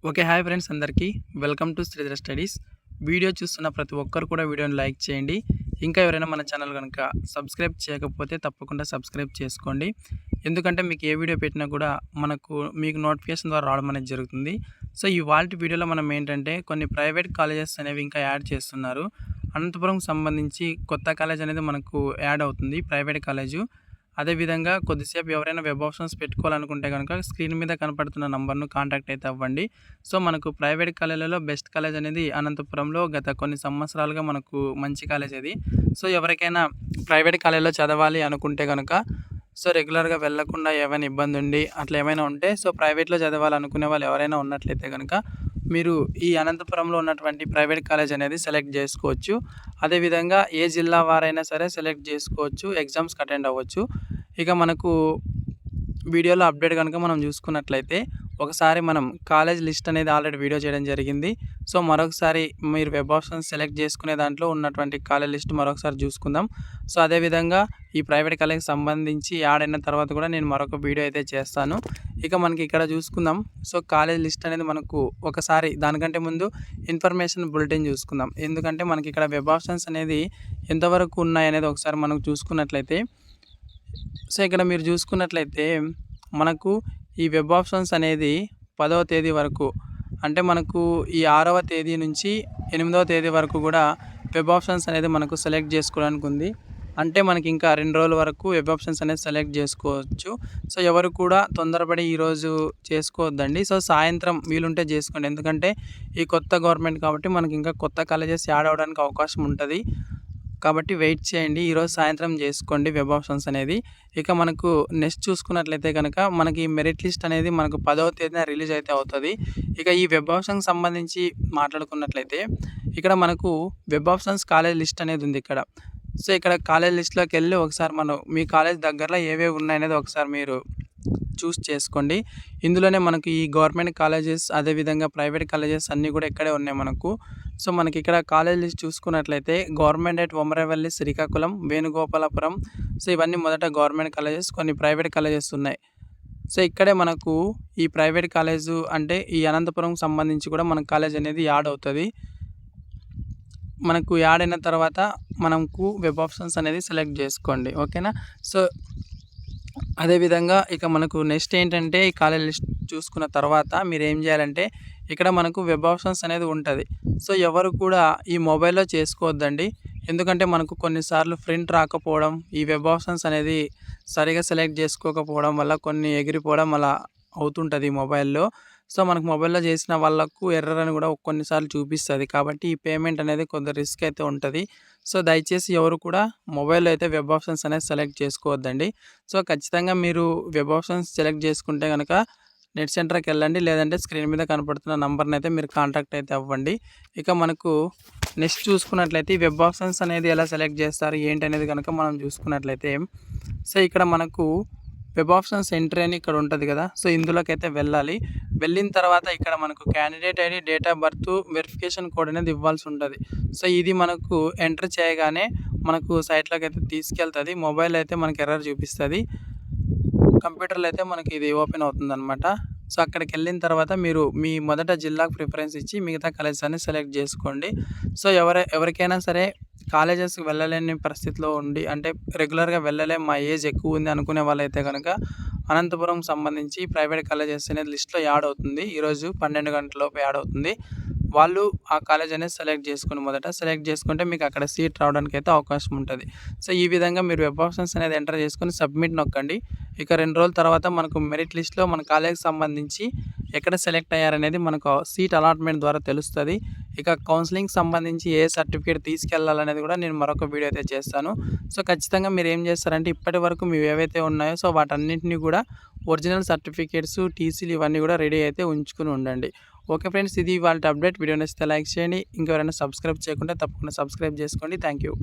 Okay. Hi friends అందరికీ. Welcome to Sridhara studies. Video చూస్తున్న ప్రతి ఒక్కరు కూడా వీడియోని లైక్ చేయండి. ఇంకా ఎవరైనా మన ఛానల్ గనుక సబ్స్క్రైబ్ చేయకపోతే తప్పకుండా సబ్స్క్రైబ్ చేసుకోండి. ఎందుకంటే మీకు ఏ వీడియో పెట్టినా కూడా మీకు నోటిఫికేషన్ ద్వారా రావడం అనేది జరుగుతుంది. సో ఇవాల్టి వీడియోలో మనం ఏంటంటే కొన్ని ప్రైవేట్ కాలేజెస్ అనేవి ఇంకా యాడ్ చేస్తున్నారు. అనంతపురం సంబంధించి కొత్త కాలేజ్ అనేది మనకు యాడ్ అవుతుంది. Private college. అదేవిధంగా కొద్దిసేపు ఎవరైనా వెబ్ ఆప్షన్స్ పెట్టుకోవాలనుకుంటే కనుక స్క్రీన్ మీద కనపడుతున్న నంబర్ను కాంటాక్ట్ అయితే అవ్వండి. సో మనకు ప్రైవేట్ కాలేజీలలో బెస్ట్ కాలేజ్ అనేది అనంతపురంలో గత కొన్ని సంవత్సరాలుగా మనకు మంచి కాలేజ్ అది. సో ఎవరికైనా ప్రైవేట్ కాలేజీలో చదవాలి అనుకుంటే కనుక రెగ్యులర్గా వెళ్ళకుండా ఏమైనా ఇబ్బంది ఉండి అట్లా ఏమైనా ఉంటే ప్రైవేట్లో చదవాలనుకునే వాళ్ళు ఎవరైనా ఉన్నట్లయితే కనుక మీరు ఈ అనంతపురంలో ఉన్నటువంటి ప్రైవేట్ కాలేజ్ అనేది సెలెక్ట్ చేసుకోవచ్చు. అదేవిధంగా ఏ జిల్లా వారైనా సరే సెలెక్ట్ చేసుకోవచ్చు. ఎగ్జామ్స్కి అటెండ్ అవ్వచ్చు. ఇక మనకు వీడియోలో అప్డేట్ కనుక మనం చూసుకున్నట్లయితే ఒకసారి మనం కాలేజ్ లిస్ట్ అనేది ఆల్రెడీ వీడియో చేయడం జరిగింది. సో మరొకసారి మీరు వెబ్ ఆప్షన్స్ సెలెక్ట్ చేసుకునే దాంట్లో ఉన్నటువంటి కాలేజ్ లిస్ట్ మరొకసారి చూసుకుందాం. సో అదేవిధంగా ఈ ప్రైవేట్ కాలేజ్కి సంబంధించి యాడ్ అయిన తర్వాత కూడా నేను మరొక వీడియో అయితే చేస్తాను. ఇక మనకి ఇక్కడ చూసుకుందాం. సో కాలేజ్ లిస్ట్ అనేది మనకు ఒకసారి దానికంటే ముందు ఇన్ఫర్మేషన్ బులెటిన్ చూసుకుందాం. ఎందుకంటే మనకి ఇక్కడ వెబ్ ఆప్షన్స్ అనేది ఎంతవరకు ఉన్నాయనేది ఒకసారి మనం చూసుకున్నట్లయితే సో ఇక్కడ మీరు చూసుకున్నట్లయితే మనకు ఈ వెబ్ ఆప్షన్స్ అనేది 10వ తేదీ వరకు, అంటే మనకు ఈ 6వ తేదీ నుంచి 8వ తేదీ వరకు కూడా వెబ్ ఆప్షన్స్ అనేది మనకు సెలెక్ట్ చేసుకోవడానికి ఉంది. అంటే మనకి ఇంకా 2 రోజుల వరకు వెబ్ ఆప్షన్స్ అనేది సెలెక్ట్ చేసుకోవచ్చు. సో ఎవరు కూడా తొందరపడి ఈరోజు చేసుకోవద్దండి. సో సాయంత్రం వీలుంటే చేసుకోండి. ఎందుకంటే ఈ కొత్త గవర్నమెంట్ కాబట్టి మనకి ఇంకా కొత్త కాలేజెస్ యాడ్ అవ్వడానికి అవకాశం ఉంటుంది. కాబట్టి వెయిట్ చేయండి. ఈరోజు సాయంత్రం చేసుకోండి వెబ్ ఆప్షన్స్ అనేది. ఇక మనకు నెక్స్ట్ చూసుకున్నట్లయితే కనుక మనకి మెరిట్ లిస్ట్ అనేది మనకు 10వ తేదీన రిలీజ్ అయితే అవుతుంది. ఇక ఈ వెబ్ ఆప్షన్కి సంబంధించి మాట్లాడుకున్నట్లయితే ఇక్కడ మనకు వెబ్ ఆప్షన్స్ కాలేజ్ లిస్ట్ అనేది ఉంది ఇక్కడ. సో ఇక్కడ కాలేజ్ లిస్ట్లోకి వెళ్ళి ఒకసారి మీ కాలేజ్ దగ్గరలో ఏవేవి ఉన్నాయనేది ఒకసారి మీరు చూస్ చేసుకోండి. ఇందులోనే మనకి ఈ గవర్నమెంట్ కాలేజెస్ అదేవిధంగా ప్రైవేట్ కాలేజెస్ అన్నీ కూడా ఇక్కడే ఉన్నాయి మనకు. సో మనకి ఇక్కడ కాలేజ్ లిస్ట్ చూసుకున్నట్లయితే government at Vamaravelli, Srikakulam, Venugopalapuram. So ఇవన్నీ మొదట గవర్నమెంట్ కాలేజెస్, కొన్ని ప్రైవేట్ కాలేజెస్ ఉన్నాయి. సో ఇక్కడే మనకు ఈ ప్రైవేట్ కాలేజు అంటే ఈ అనంతపురం సంబంధించి కూడా మన కాలేజ్ అనేది యాడ్ అవుతుంది. మనకు యాడ్ అయిన తర్వాత మనకు వెబ్ ఆప్షన్స్ అనేది సెలెక్ట్ చేసుకోండి. ఓకేనా. సో అదేవిధంగా ఇక మనకు నెక్స్ట్ ఏంటంటే ఈ కాలేజ్ లిస్ట్ చూసుకున్న తర్వాత మీరు ఏం చేయాలంటే ఇక్కడ మనకు వెబ్ ఆప్షన్స్ అనేది ఉంటుంది. సో ఎవరు కూడా ఈ మొబైల్లో చేసుకోవద్దండి. ఎందుకంటే మనకు కొన్నిసార్లు ప్రింట్ రాకపోవడం, ఈ వెబ్ ఆప్షన్స్ అనేది సరిగా సెలెక్ట్ చేసుకోకపోవడం వల్ల కొన్ని ఎగిరిపోవడం అలా అవుతుంటుంది మొబైల్లో. సో మనకు మొబైల్లో చేసిన వాళ్ళకు ఎర్రర్ అని కూడా కొన్నిసార్లు చూపిస్తుంది. కాబట్టి ఈ పేమెంట్ అనేది కొంత రిస్క్ అయితే ఉంటుంది. సో దయచేసి ఎవరు కూడా మొబైల్లో అయితే వెబ్ ఆప్షన్స్ అనేది సెలెక్ట్ చేసుకోవద్దండి. సో ఖచ్చితంగా మీరు వెబ్ ఆప్షన్స్ సెలెక్ట్ చేసుకుంటే కనుక నెట్ సెంటర్కి వెళ్ళండి, లేదంటే స్క్రీన్ మీద కనపడుతున్న నంబర్ని అయితే మీరు కాంటాక్ట్ అయితే అవ్వండి. ఇక మనకు నెక్స్ట్ చూసుకున్నట్లయితే ఈ వెబ్ ఆప్షన్స్ అనేది ఎలా సెలెక్ట్ చేస్తారు ఏంటి అనేది కనుక మనం చూసుకున్నట్లయితే సో ఇక్కడ మనకు వెబ్ ఆప్షన్స్ ఎంట్రీ అని ఇక్కడ ఉంటుంది కదా. సో ఇందులోకి అయితే వెళ్ళాలి. వెళ్ళిన తర్వాత ఇక్కడ మనకు candidate ID, date of birth, verification code అనేది ఇవ్వాల్సి ఉంటుంది. సో ఇది మనకు ఎంటర్ చేయగానే మనకు సైట్లోకి అయితే తీసుకెళ్తుంది. మొబైల్ అయితే మనకి ఎర్రర్ చూపిస్తుంది. కంప్యూటర్లో అయితే మనకి ఇది ఓపెన్ అవుతుందన్నమాట. సో అక్కడికి వెళ్ళిన తర్వాత మీరు మీ మొదట జిల్లాకు ప్రిఫరెన్స్ ఇచ్చి మిగతా కాలేజెస్ అన్ని సెలెక్ట్ చేసుకోండి. సో ఎవరికైనా సరే కాలేజెస్కి వెళ్ళలేని పరిస్థితిలో ఉండి, అంటే రెగ్యులర్గా వెళ్ళలేం, మా ఏజ్ ఎక్కువ ఉంది అనుకునే వాళ్ళైతే కనుక అనంతపురం సంబంధించి ప్రైవేట్ కాలేజెస్ అనేది లిస్ట్లో యాడ్ అవుతుంది. ఈరోజు 12 గంటలలోపు యాడ్ అవుతుంది. వాళ్ళు ఆ కాలేజ్ అనేది సెలెక్ట్ చేసుకుని మొదట సెలెక్ట్ చేసుకుంటే మీకు అక్కడ సీట్ రావడానికి అయితే అవకాశం ఉంటుంది. సో ఈ విధంగా మీరు వెబ్ ఆప్షన్స్ అనేది ఎంటర్ చేసుకొని సబ్మిట్ నొక్కండి. ఇక 2 రోజుల తర్వాత మనకు మెరిట్ లిస్ట్లో మన కాలేజ్కి సంబంధించి ఎక్కడ సెలెక్ట్ అయ్యారనేది మనకు సీట్ అలాట్మెంట్ ద్వారా తెలుస్తుంది. ఇక కౌన్సిలింగ్ సంబంధించి ఏ సర్టిఫికేట్ తీసుకెళ్లాలనేది కూడా నేను మరొక వీడియో అయితే చేస్తాను. సో ఖచ్చితంగా మీరు ఏం చేస్తారంటే ఇప్పటి వరకు మీవి ఏవైతే ఉన్నాయో సో వాటన్నింటినీ కూడా ఒరిజినల్ సర్టిఫికేట్స్, టీసీలు ఇవన్నీ కూడా రెడీ అయితే ఉంచుకుని ఉండండి. ఓకే ఫ్రెండ్స్, ఇది వాళ్ళ అప్డేట్. వీడియో నచ్చితే లైక్ చేయండి. ఇంకెవరైనా సబ్స్క్రైబ్ చేయకుంటే తప్పకుండా సబ్స్క్రైబ్ చేసుకోండి. Thank you.